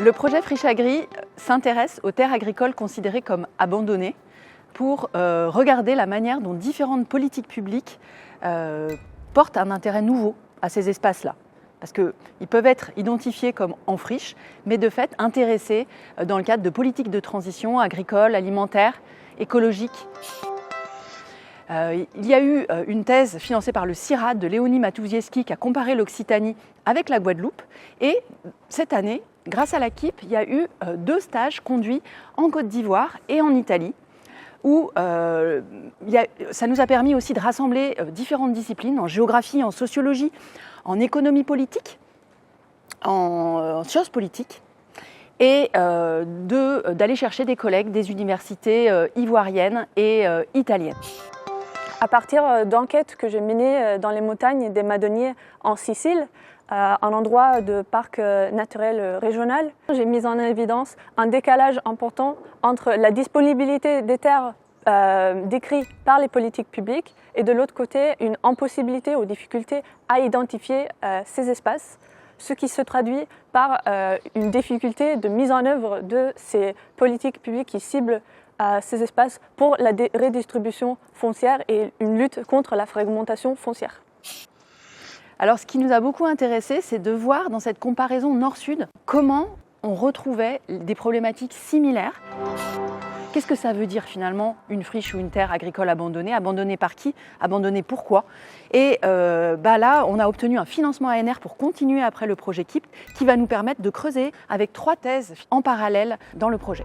Le projet Friche Agri s'intéresse aux terres agricoles considérées comme abandonnées pour regarder la manière dont différentes politiques publiques portent un intérêt nouveau à ces espaces-là. Parce qu'ils peuvent être identifiés comme en friche, mais de fait intéressés dans le cadre de politiques de transition agricole, alimentaire, écologique. Il y a eu une thèse financée par le CIRAD de Léonie Matuszewski qui a comparé l'Occitanie avec la Guadeloupe. Et cette année, grâce à l'AKIP, il y a eu 2 stages conduits en Côte d'Ivoire et en Italie, où ça nous a permis aussi de rassembler différentes disciplines, en géographie, en sociologie, en économie politique, en sciences politiques, et d'aller chercher des collègues des universités ivoiriennes et italiennes. À partir d'enquêtes que j'ai menées dans les montagnes des Madoniers en Sicile, un endroit de parc naturel régional, j'ai mis en évidence un décalage important entre la disponibilité des terres décrites par les politiques publiques et de l'autre côté une impossibilité ou difficulté à identifier ces espaces, ce qui se traduit par une difficulté de mise en œuvre de ces politiques publiques qui ciblent ces espaces pour la redistribution foncière et une lutte contre la fragmentation foncière. Alors ce qui nous a beaucoup intéressé, c'est de voir dans cette comparaison nord-sud comment on retrouvait des problématiques similaires. Qu'est-ce que ça veut dire finalement une friche ou une terre agricole abandonnée? Abandonnée par qui? Abandonnée pourquoi? Et là, on a obtenu un financement ANR pour continuer après le projet KIP qui va nous permettre de creuser avec 3 thèses en parallèle dans le projet.